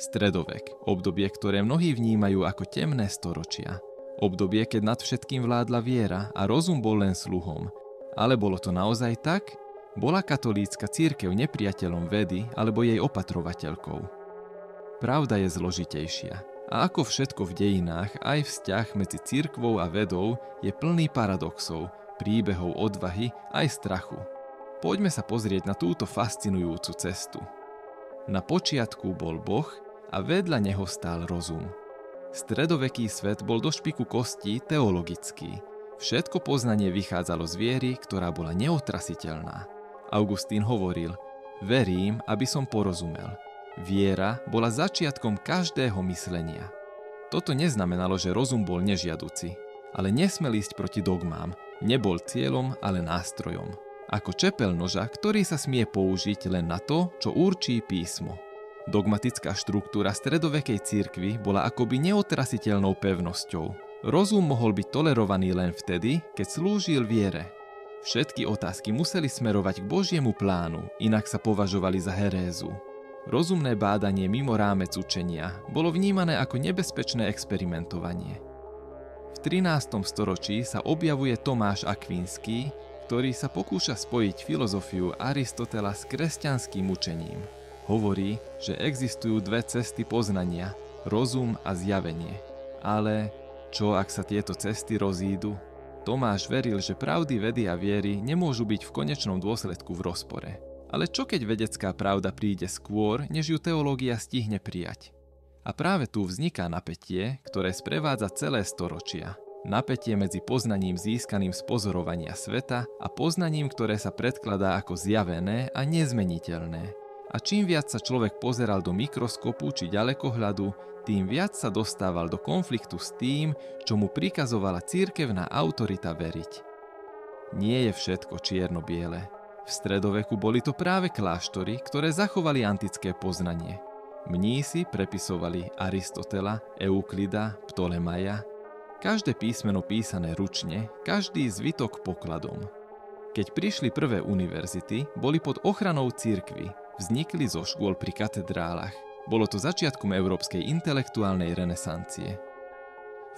Stredovek, obdobie, ktoré mnohí vnímajú ako temné storočia. Obdobie, keď nad všetkým vládla viera a rozum bol len sluhom. Ale bolo to naozaj tak? Bola katolícka cirkev nepriateľom vedy alebo jej opatrovateľkou? Pravda je zložitejšia. A ako všetko v dejinách, aj vzťah medzi cirkvou a vedou je plný paradoxov, príbehov odvahy aj strachu. Poďme sa pozrieť na túto fascinujúcu cestu. Na počiatku bol Boh a vedľa neho stál rozum. Stredoveký svet bol do špiku kostí teologický. Všetko poznanie vychádzalo z viery, ktorá bola neotrasiteľná. Augustín hovoril: verím, aby som porozumel. Viera bola začiatkom každého myslenia. Toto neznamenalo, že rozum bol nežiaduci, ale nesmel ísť proti dogmám, nebol cieľom, ale nástrojom. Ako čepel noža, ktorý sa smie použiť len na to, čo určí písmo. Dogmatická štruktúra stredovekej cirkvi bola akoby neotrasiteľnou pevnosťou. Rozum mohol byť tolerovaný len vtedy, keď slúžil viere. Všetky otázky museli smerovať k Božiemu plánu, inak sa považovali za herézu. Rozumné bádanie mimo rámec učenia bolo vnímané ako nebezpečné experimentovanie. V 13. storočí sa objavuje Tomáš Akvinský, ktorý sa pokúša spojiť filozofiu Aristotela s kresťanským učením. Hovorí, že existujú dve cesty poznania, rozum a zjavenie. Ale čo ak sa tieto cesty rozídu? Tomáš veril, že pravdy vedy a viery nemôžu byť v konečnom dôsledku v rozpore. Ale čo keď vedecká pravda príde skôr, než ju teológia stihne prijať? A práve tu vzniká napätie, ktoré sprevádza celé storočia. Napätie medzi poznaním získaným z pozorovania sveta a poznaním, ktoré sa predkladá ako zjavené a nezmeniteľné. A čím viac sa človek pozeral do mikroskopu či ďalekohľadu, tým viac sa dostával do konfliktu s tým, čo mu prikazovala cirkevná autorita veriť. Nie je všetko čierno-biele. V stredoveku boli to práve kláštory, ktoré zachovali antické poznanie. Mnísi prepisovali Aristotela, Euklida, Ptolemaja. Každé písmeno písané ručne, každý zvitok pokladom. Keď prišli prvé univerzity, boli pod ochranou cirkvi, vznikli zo škôl pri katedrálach. Bolo to začiatkom európskej intelektuálnej renesancie.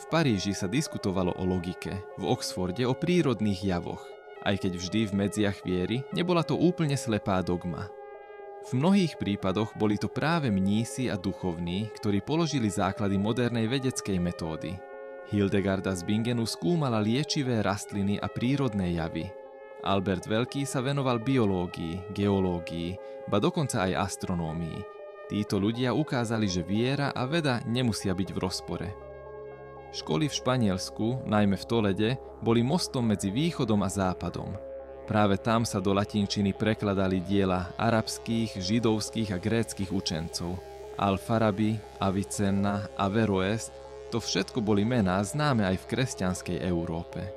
V Paríži sa diskutovalo o logike, v Oxforde o prírodných javoch. Aj keď vždy v medziach viery, nebola to úplne slepá dogma. V mnohých prípadoch boli to práve mnísi a duchovní, ktorí položili základy modernej vedeckej metódy. Hildegarda z Bingenu skúmala liečivé rastliny a prírodné javy. Albert Veľký sa venoval biológii, geológii, ba dokonca aj astronómii. Títo ľudia ukázali, že viera a veda nemusia byť v rozpore. Školy v Španielsku, najmä v Tolede, boli mostom medzi východom a západom. Práve tam sa do latinčiny prekladali diela arabských, židovských a gréckych učencov. Al-Farabi, Avicenna, Averroes, to všetko boli mená známe aj v kresťanskej Európe.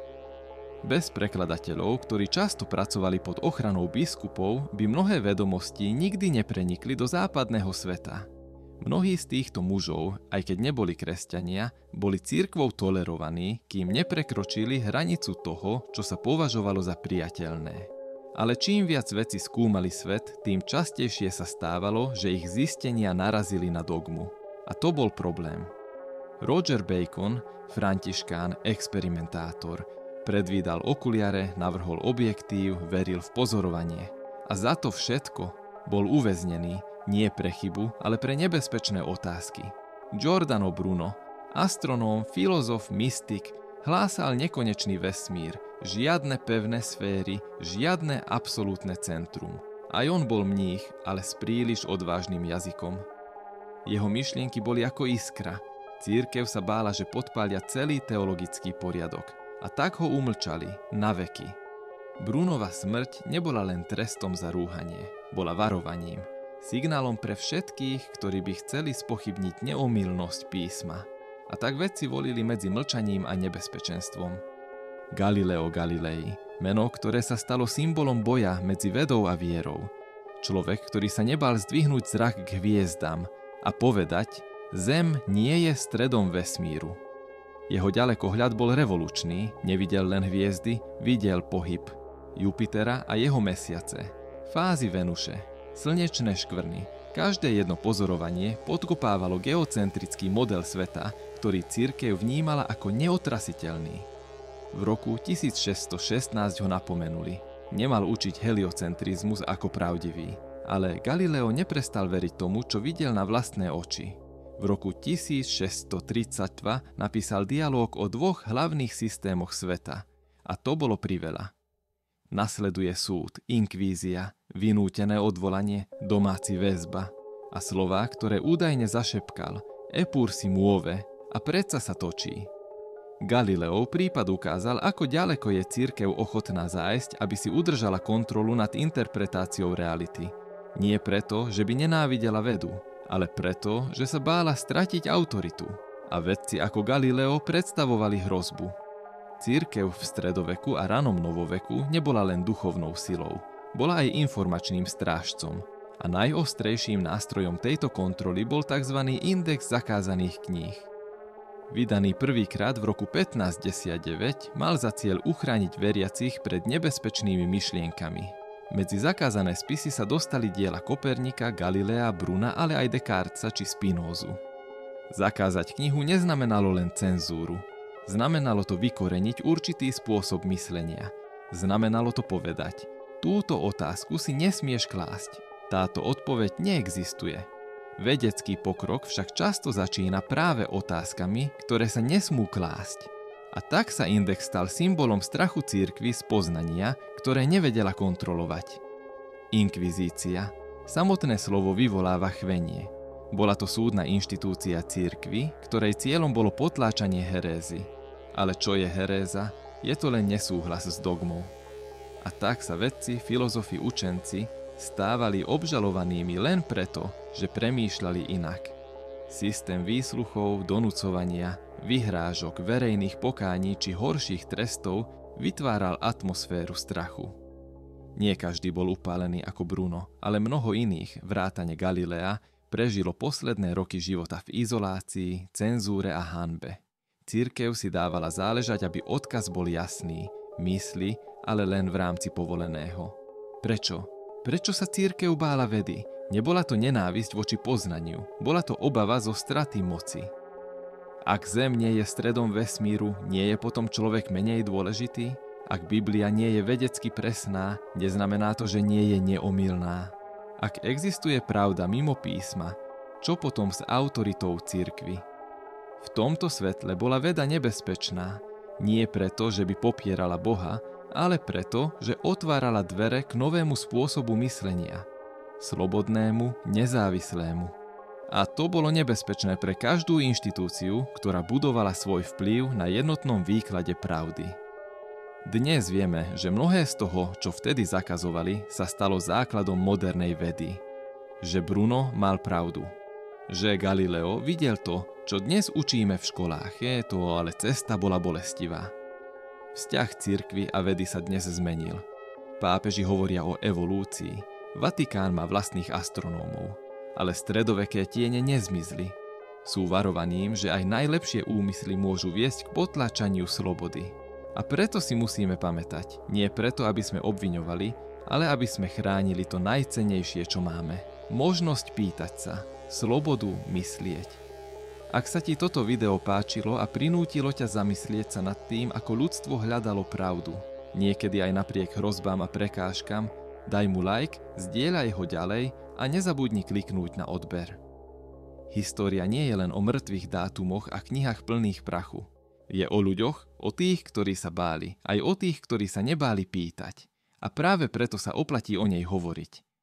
Bez prekladateľov, ktorí často pracovali pod ochranou biskupov, by mnohé vedomosti nikdy neprenikli do západného sveta. Mnohí z týchto mužov, aj keď neboli kresťania, boli cirkvou tolerovaní, kým neprekročili hranicu toho, čo sa považovalo za priateľné. Ale čím viac vedci skúmali svet, tým častejšie sa stávalo, že ich zistenia narazili na dogmu. A to bol problém. Roger Bacon, františkán, experimentátor, predvídal okuliare, navrhol objektív, veril v pozorovanie. A za to všetko bol uväznený, nie pre chybu, ale pre nebezpečné otázky. Giordano Bruno, astronóm, filozof, mystik, hlásal nekonečný vesmír, žiadne pevné sféry, žiadne absolútne centrum. Aj on bol mních, ale s príliš odvážnym jazykom. Jeho myšlienky boli ako iskra. Cirkev sa bála, že podpália celý teologický poriadok. A tak ho umlčali, na veky. Brunova smrť nebola len trestom za rúhanie, bola varovaním. Signálom pre všetkých, ktorí by chceli spochybniť neomylnosť písma. A tak vedci volili medzi mlčaním a nebezpečenstvom. Galileo Galilei, meno, ktoré sa stalo symbolom boja medzi vedou a vierou. Človek, ktorý sa nebal zdvihnúť zrak k hviezdam a povedať: Zem nie je stredom vesmíru. Jeho ďalekohľad bol revolučný, nevidel len hviezdy, videl pohyb Jupitera a jeho mesiace, fázy Venuše, slnečné škvrny, Každé jedno pozorovanie podkopávalo geocentrický model sveta, ktorý cirkev vnímala ako neotrasiteľný. V roku 1616 ho napomenuli. Nemal učiť heliocentrizmus ako pravdivý, ale Galileo neprestal veriť tomu, čo videl na vlastné oči. V roku 1632 napísal dialóg o dvoch hlavných systémoch sveta, a to bolo priveľa. Nasleduje súd, inkvízia, vynútené odvolanie, domáci väzba a slová, ktoré údajne zašepkal Eppur si muove a predsa sa točí. Galileov prípad ukázal, ako ďaleko je cirkev ochotná zájsť, aby si udržala kontrolu nad interpretáciou reality. Nie preto, že by nenávidela vedu, ale preto, že sa bála stratiť autoritu. A vedci ako Galileo predstavovali hrozbu. Cirkev v stredoveku a ranom novoveku nebola len duchovnou silou, bola aj informačným strážcom. A najostrejším nástrojom tejto kontroly bol tzv. Index zakázaných kníh. Vydaný prvýkrát v roku 1519 mal za cieľ uchrániť veriacich pred nebezpečnými myšlienkami. Medzi zakázané spisy sa dostali diela Kopernika, Galilea, Bruna, ale aj Descartesa či Spinózu. Zakázať knihu neznamenalo len cenzúru. Znamenalo to vykoreniť určitý spôsob myslenia. Znamenalo to povedať: túto otázku si nesmieš klásť. Táto odpoveď neexistuje. Vedecký pokrok však často začína práve otázkami, ktoré sa nesmú klásť. A tak sa index stal symbolom strachu cirkvi z poznania, ktoré nevedela kontrolovať. Inkvizícia. Samotné slovo vyvoláva chvenie. Bola to súdna inštitúcia cirkvi, ktorej cieľom bolo potláčanie herézy. Ale čo je heréza? Je to len nesúhlas s dogmou. A tak sa vedci, filozofi, učenci stávali obžalovanými len preto, že premýšľali inak. Systém výsluchov, donúcovania, vyhrážok, verejných pokání či horších trestov vytváral atmosféru strachu. Nie každý bol upálený ako Bruno, ale mnoho iných, vrátane Galilea, prežilo posledné roky života v izolácii, cenzúre a hanbe. Cirkev si dávala záležať, aby odkaz bol jasný, mysli, ale len v rámci povoleného. Prečo? Prečo sa cirkev bála vedy? Nebola to nenávisť voči poznaniu, bola to obava zo straty moci. Ak Zem nie je stredom vesmíru, nie je potom človek menej dôležitý? Ak Biblia nie je vedecky presná, neznamená to, že nie je neomylná. Ak existuje pravda mimo písma, čo potom s autoritou cirkvi? V tomto svetle bola veda nebezpečná, nie preto, že by popierala Boha, ale preto, že otvárala dvere k novému spôsobu myslenia. Slobodnému, nezávislému. A to bolo nebezpečné pre každú inštitúciu, ktorá budovala svoj vplyv na jednotnom výklade pravdy. Dnes vieme, že mnohé z toho, čo vtedy zakazovali, sa stalo základom modernej vedy. Že Bruno mal pravdu. Že Galileo videl to, čo dnes učíme v školách, ale cesta bola bolestivá. Vzťah cirkvi a vedy sa dnes zmenil. Pápeži hovoria o evolúcii. Vatikán má vlastných astronómov, ale stredoveké tiene nezmizli. Sú varovaním, že aj najlepšie úmysly môžu viesť k potlačaniu slobody. A preto si musíme pamätať, nie preto, aby sme obviňovali, ale aby sme chránili to najcennejšie, čo máme. Možnosť pýtať sa, slobodu myslieť. Ak sa ti toto video páčilo a prinútilo ťa zamyslieť sa nad tým, ako ľudstvo hľadalo pravdu, niekedy aj napriek hrozbám a prekážkam, daj mu like, zdieľaj ho ďalej a nezabudni kliknúť na odber. História nie je len o mŕtvych dátumoch a knihách plných prachu. Je o ľuďoch, o tých, ktorí sa báli, aj o tých, ktorí sa nebáli pýtať. A práve preto sa oplatí o nej hovoriť.